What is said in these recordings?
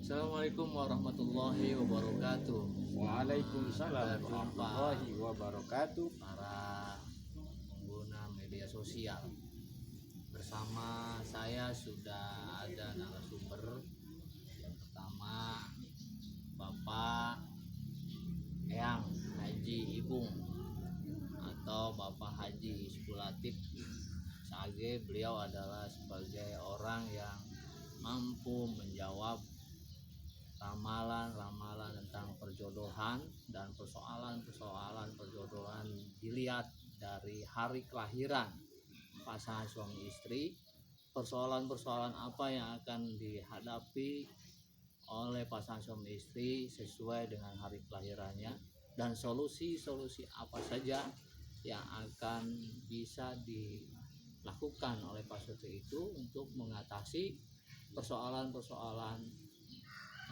Assalamualaikum warahmatullahi wabarakatuh. Waalaikumsalam warahmatullahi wabarakatuh. Para pengguna media sosial, bersama saya sudah ada narasumber. Yang pertama, Bapak Eyang Haji Ipung atau Bapak Haji Skulatif Sage. Beliau adalah sebagai orang yang mampu menjawab ramalan-ramalan tentang perjodohan dan persoalan-persoalan perjodohan dilihat dari hari kelahiran pasangan suami istri, persoalan-persoalan apa yang akan dihadapi oleh pasangan suami istri sesuai dengan hari kelahirannya, dan solusi-solusi apa saja yang akan bisa dilakukan oleh pasangan itu untuk mengatasi persoalan-persoalan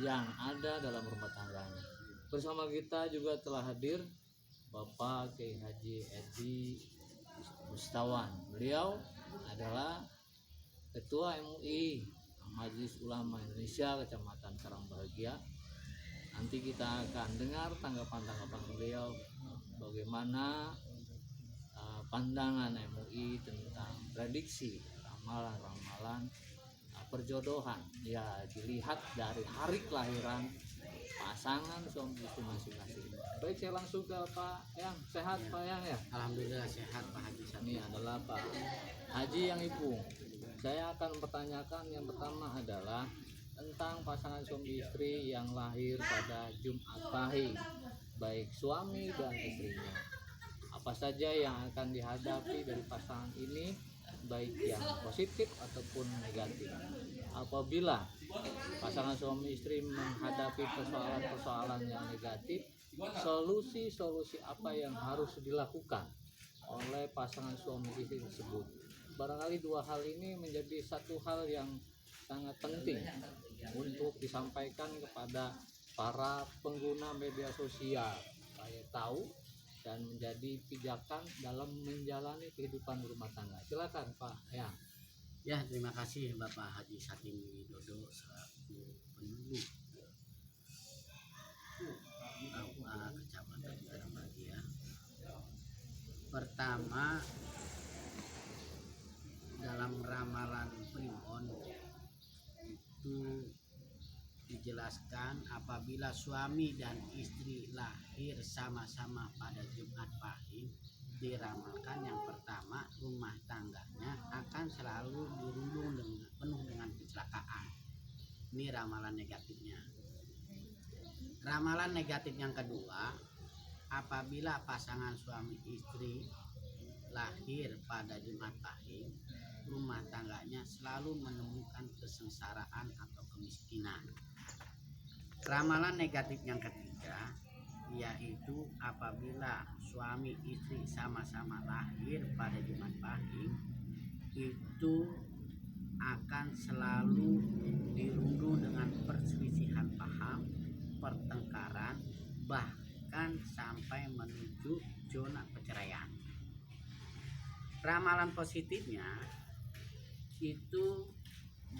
yang ada dalam rumah tangganya. Bersama kita juga telah hadir Bapak Kiai Haji Edi Mustawan. Beliau adalah Ketua MUI Majelis Ulama Indonesia Kecamatan Karangbahagia. Nanti kita akan dengar tanggapan-tanggapan beliau bagaimana pandangan MUI tentang prediksi ramalan-ramalan perjodohan ya dilihat dari hari kelahiran pasangan suami istri masing-masing. Baik, saya langsung ke Pak Yang. Sehat ya. Pak Yang ya? Alhamdulillah sehat Pak Haji. Ini adalah Pak Haji yang Ipung. Saya akan mempertanyakan yang pertama adalah tentang pasangan suami istri yang lahir pada Jumat Pahing, baik suami dan istrinya. Apa saja yang akan dihadapi dari pasangan ini, baik yang positif ataupun negatif. Apabila pasangan suami istri menghadapi persoalan-persoalan yang negatif, solusi-solusi apa yang harus dilakukan oleh pasangan suami istri tersebut. Barangkali dua hal ini menjadi satu hal yang sangat penting untuk disampaikan kepada para pengguna media sosial supaya tahu dan menjadi pijakan dalam menjalani kehidupan rumah tangga. Silakan Pak ya. Ya, terima kasih Bapak Haji Satim Widodo selaku penulis Kecamatan Karangbahagia. Pertama, dalam ramalan primbon itu dijelaskan apabila suami dan istri lahir sama-sama pada Jumat Pahing, diramalkan yang pertama rumah tangganya akan selalu dirundung dengan penuh dengan kecelakaan. Ini ramalan negatifnya. Ramalan negatif yang kedua, apabila pasangan suami istri lahir pada Jumat Pahing, rumah tangganya selalu menemukan kesengsaraan atau kemiskinan. Ramalan negatif yang ketiga, yaitu apabila suami istri sama-sama lahir pada Jumat Pahing, itu akan selalu dirundung dengan perselisihan paham, pertengkaran, bahkan sampai menuju zona perceraian. Ramalan positifnya itu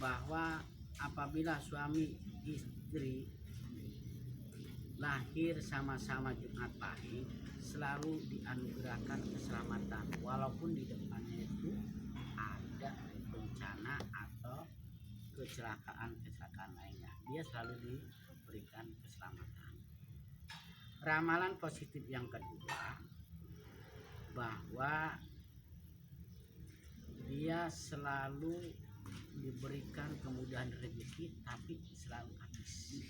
bahwa apabila suami istri lahir sama-sama Jumat Pahing, selalu dianugerahkan keselamatan walaupun di depannya itu ada bencana atau kecelakaan lainnya, dia selalu diberikan keselamatan. Ramalan positif yang kedua, bahwa dia selalu diberikan kemudahan rezeki tapi selalu habis.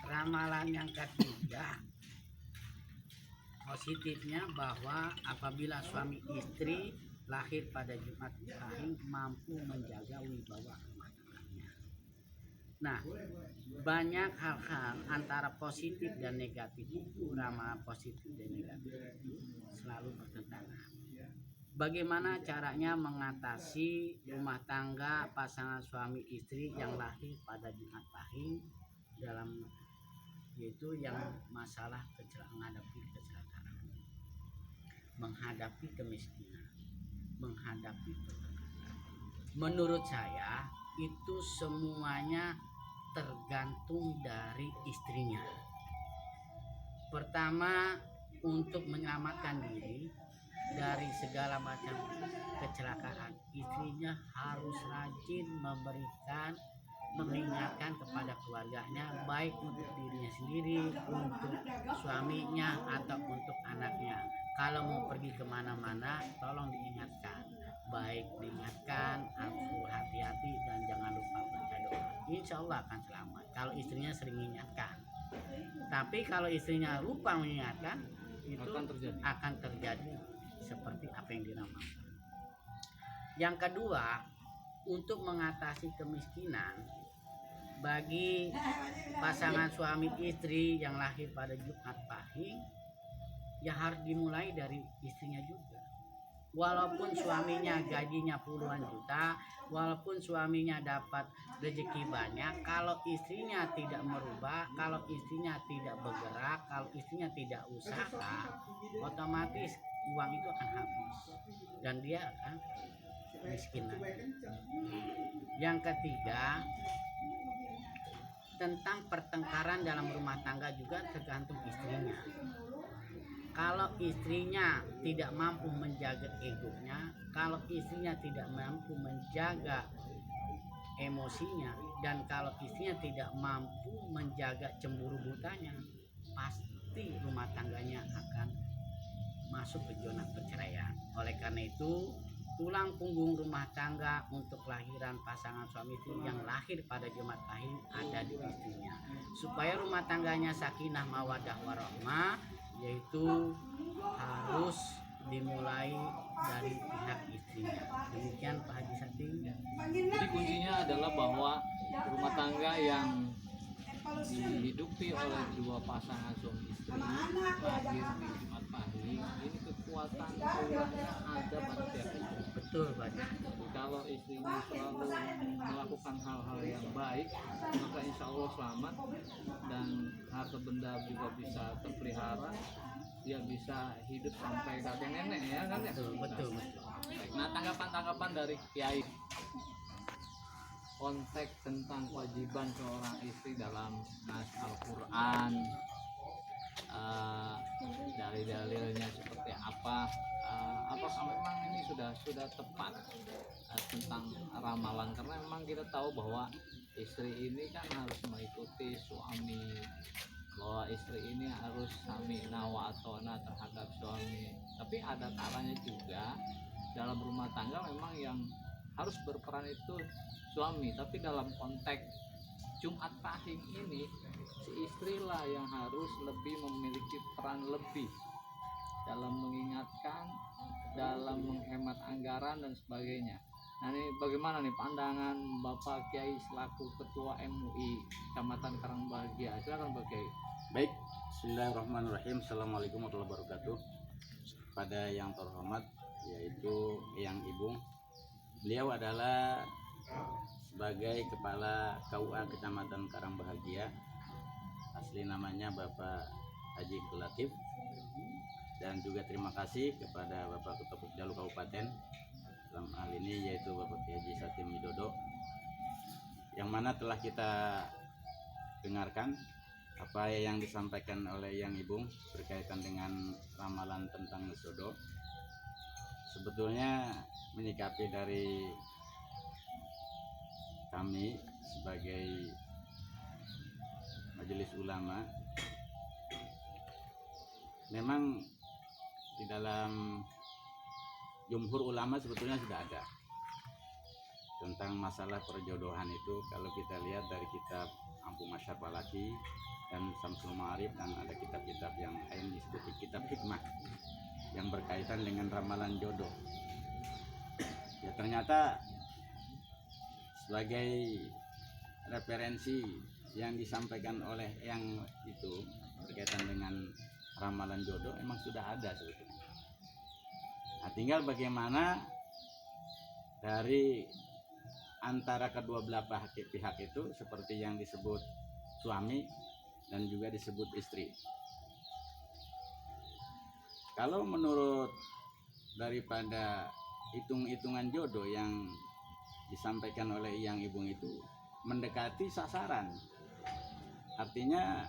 Ramalan yang ketiga, positifnya bahwa apabila suami istri lahir pada Jumat Pahing mampu menjaga wibawa rumah tangganya. Nah, banyak hal-hal antara positif dan negatif itu, ramalan positif dan negatif itu selalu bertentangan. Bagaimana caranya mengatasi rumah tangga pasangan suami istri yang lahir pada Jumat Pahing, dalam yaitu yang masalah menghadapi kecelakaan, menghadapi kemiskinan, menghadapi pertengkaran. Menurut saya itu semuanya tergantung dari istrinya. Pertama, untuk menyelamatkan diri dari segala macam kecelakaan, istrinya harus rajin mengingatkan kepada keluarganya, baik untuk dirinya sendiri, untuk suaminya, atau untuk anaknya. Kalau mau pergi kemana-mana, tolong diingatkan, baik diingatkan, harus hati-hati dan jangan lupa baca doa. Insya Allah akan selamat kalau istrinya sering mengingatkan. Tapi kalau istrinya lupa mengingatkan, itu akan terjadi seperti apa yang diramalkan. Yang kedua, untuk mengatasi kemiskinan bagi pasangan suami istri yang lahir pada Jumat Pahing, ya harus dimulai dari istrinya juga. Walaupun suaminya gajinya puluhan juta, walaupun suaminya dapat rezeki banyak, kalau istrinya tidak merubah, kalau istrinya tidak bergerak, kalau istrinya tidak usaha, otomatis uang itu akan habis dan dia akan miskin lagi. Yang ketiga, tentang pertengkaran dalam rumah tangga juga tergantung istrinya. Kalau istrinya tidak mampu menjaga egonya, kalau istrinya tidak mampu menjaga emosinya, dan kalau istrinya tidak mampu menjaga cemburu butanya, pasti rumah tangganya akan masuk ke zona perceraian. Oleh karena itu, tulang punggung rumah tangga untuk kelahiran pasangan suami istri yang lahir pada Jumat Pahing ada di istrinya. Supaya rumah tangganya sakinah mawaddah warahmah, yaitu harus dimulai dari pihak istrinya. Demikian Pak Haji Sating. Jadi kuncinya adalah bahwa rumah tangga yang dihidupi oleh dua pasangan suami istri lahir di Jumat Pahing, ini kekuatan Allahnya ada pada pihak istri. Betul Pak. Kalau istrinya selalu melakukan hal-hal yang baik, maka insya Allah selamat dan harta benda juga bisa terpelihara, dia bisa hidup sampai kakek nenek, ya kan ya. Betul. Nah, tanggapan dari Kiai konteks tentang kewajiban seorang istri dalam nas Al-Quran, dari dalilnya seperti apa, apakah memang ini sudah tepat tentang ramalan, karena memang kita tahu bahwa istri ini kan harus mengikuti suami, bahwa istri ini harus samina wa atona terhadap suami, tapi ada kalanya juga dalam rumah tangga memang yang harus berperan itu suami, tapi dalam konteks Jumat Pahing ini si istri lah yang harus lebih memiliki peran lebih dalam mengingatkan, dalam menghemat anggaran dan sebagainya. Nah, ini bagaimana nih pandangan Bapak Kiai selaku Ketua MUI Kecamatan Karangbahagia? Silakan Pak Kiai. Baik, bismillahirrahmanirrahim. Assalamualaikum warahmatullahi wabarakatuh. Pada yang terhormat yaitu Yang Ibu, beliau adalah sebagai Kepala KUA Kecamatan Karangbahagia, asli namanya Bapak Haji Latif, dan juga terima kasih kepada Bapak Ketua Pokjalu Kabupaten dalam hal ini yaitu Bapak Haji Satim Widodo, yang mana telah kita dengarkan apa yang disampaikan oleh Yang Ibu berkaitan dengan ramalan tentang Nesodo. Sebetulnya menyikapi dari kami sebagai majelis ulama, memang di dalam jumhur ulama sebetulnya sudah ada tentang masalah perjodohan itu. Kalau kita lihat dari kitab Abu Masyar Balaki dan Samsul Ma'arif, dan ada kitab-kitab yang lain disebut kitab hikmah yang berkaitan dengan ramalan jodoh. Ya, ternyata sebagai referensi yang disampaikan oleh yang itu berkaitan dengan ramalan jodoh emang sudah ada sebetulnya. Nah, tinggal bagaimana dari antara kedua belah pihak itu, seperti yang disebut suami dan juga disebut istri. Kalau menurut daripada hitung-hitungan jodoh yang disampaikan oleh Yang Ibu itu mendekati sasaran, artinya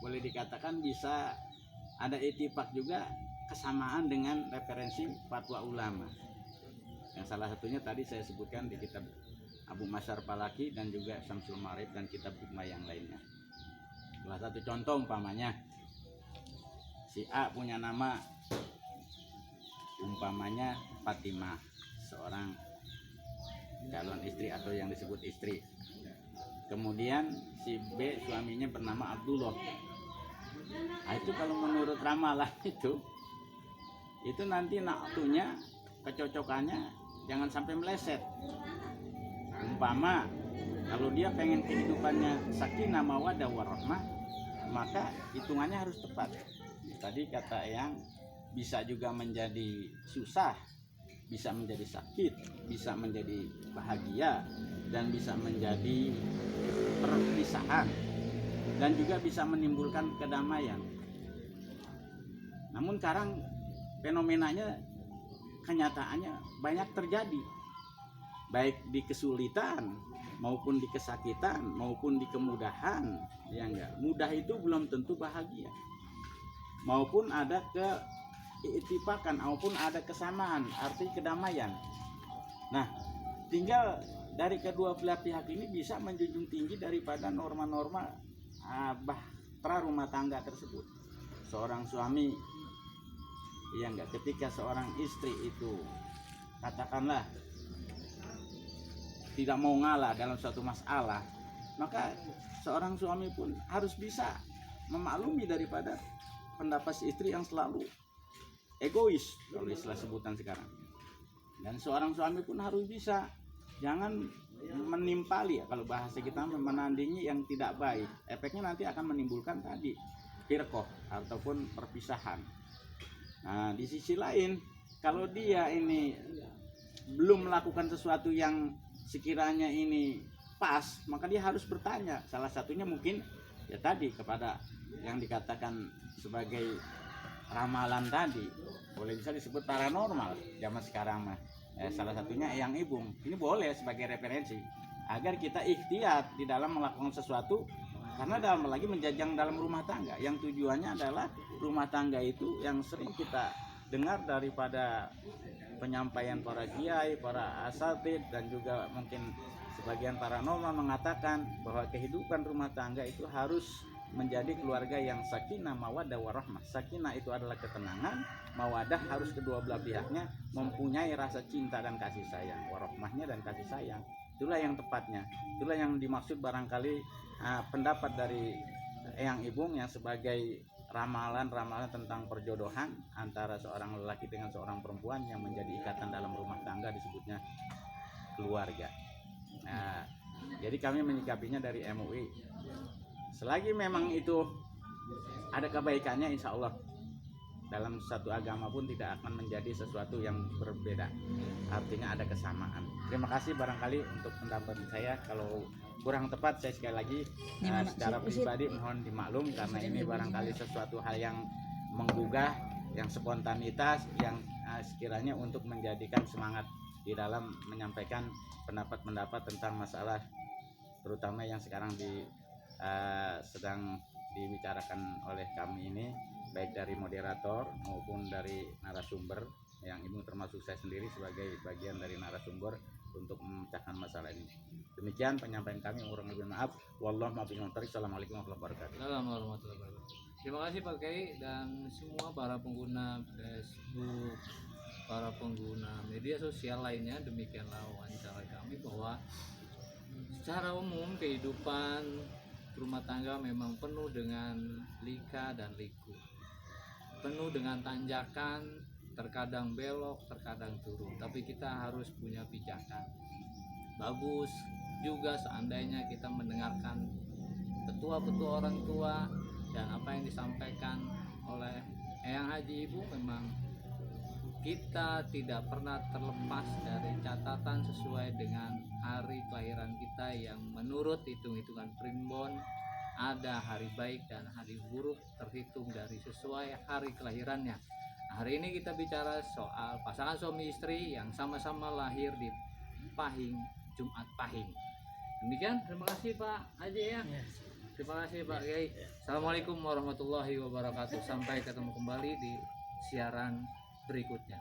boleh dikatakan bisa ada ittifaq juga, kesamaan dengan referensi fatwa ulama. Yang salah satunya tadi saya sebutkan di kitab Abu Masyar Palaki dan juga Syamsul Ma'arif dan kitab hikmah yang lainnya. Salah satu contoh umpamanya si A punya nama umpamanya Fatimah, seorang calon istri atau yang disebut istri. Kemudian si B suaminya bernama Abdullah. Nah, itu kalau menurut ramalan itu nanti naktunya, kecocokannya jangan sampai meleset. Umpama kalau dia pengen kehidupannya sakinah mawaddah warahmah, maka hitungannya harus tepat. Tadi kata yang bisa juga menjadi susah, bisa menjadi sakit, bisa menjadi bahagia, dan bisa menjadi perpisahan, dan juga bisa menimbulkan kedamaian. Namun sekarang fenomenanya, kenyataannya banyak terjadi, baik di kesulitan maupun di kesakitan maupun di kemudahan. Ya enggak, mudah itu belum tentu bahagia, maupun ada keittifakan maupun ada kesamaan arti kedamaian. Nah, tinggal dari kedua belah pihak ini bisa menjunjung tinggi daripada norma-norma bahtera rumah tangga tersebut. Seorang suami, ya enggak, ketika seorang istri itu katakanlah tidak mau ngalah dalam suatu masalah, maka seorang suami pun harus bisa memaklumi daripada pendapat si istri yang selalu egois kalau istilah sebutan sekarang. Dan seorang suami pun harus bisa, jangan menimpali, ya kalau bahasa kita menandingi yang tidak baik. Efeknya nanti akan menimbulkan tadi firqah ataupun perpisahan. Nah, di sisi lain, kalau dia ini belum melakukan sesuatu yang sekiranya ini pas, maka dia harus bertanya. Salah satunya mungkin ya tadi kepada yang dikatakan sebagai ramalan tadi, boleh bisa disebut paranormal zaman sekarang mah. Salah satunya yang ibung ini boleh sebagai referensi agar kita ikhtiyat di dalam melakukan sesuatu, karena dalam lagi menjajang dalam rumah tangga yang tujuannya adalah rumah tangga itu yang sering kita dengar daripada penyampaian para kiai, para asatid, dan juga mungkin sebagian paranormal mengatakan bahwa kehidupan rumah tangga itu harus menjadi keluarga yang sakinah mawaddah warahmah. Sakinah itu adalah ketenangan, mawaddah harus kedua belah pihaknya mempunyai rasa cinta dan kasih sayang, warahmahnya dan kasih sayang. Itulah yang tepatnya, itulah yang dimaksud barangkali pendapat dari Eyang Ibung yang sebagai ramalan-ramalan tentang perjodohan antara seorang lelaki dengan seorang perempuan yang menjadi ikatan dalam rumah tangga, disebutnya keluarga. Nah, jadi kami menyikapinya dari MUI, selagi memang itu ada kebaikannya, insya Allah dalam satu agama pun tidak akan menjadi sesuatu yang berbeda, artinya ada kesamaan. Terima kasih barangkali untuk pendapat saya, kalau kurang tepat saya sekali lagi secara pribadi mohon dimaklum, karena ini barangkali sesuatu hal yang menggugah, yang spontanitas, yang sekiranya untuk menjadikan semangat di dalam menyampaikan pendapat-pendapat tentang masalah terutama yang sekarang sedang dibicarakan oleh kami ini, baik dari moderator maupun dari narasumber, yang ibu termasuk saya sendiri sebagai bagian dari narasumber untuk memecahkan masalah ini. Demikian penyampaian kami, kurang lebih maaf. Wallahu muwaffiq. Assalamualaikum warahmatullahi wabarakatuh. Warahmatullahi wabarakatuh. Terima kasih Pak Kiai dan semua para pengguna Facebook, para pengguna media sosial lainnya. Demikianlah wawancara kami bahwa secara umum kehidupan rumah tangga memang penuh dengan lika dan liku, penuh dengan tanjakan, terkadang belok, terkadang turun, tapi kita harus punya pijakan. Bagus juga seandainya kita mendengarkan petua-petua orang tua dan apa yang disampaikan oleh Eyang Haji Ibu. Memang kita tidak pernah terlepas dari catatan sesuai dengan hari kelahiran kita, yang menurut hitung-hitungan primbon ada hari baik dan hari buruk terhitung dari sesuai hari kelahirannya. Hari ini kita bicara soal pasangan suami istri yang sama-sama lahir di Pahing, Jumat Pahing. Demikian, terima kasih Pak Haji ya. Terima kasih Pak Kiai. Assalamualaikum warahmatullahi wabarakatuh. Sampai ketemu kembali di siaran berikutnya.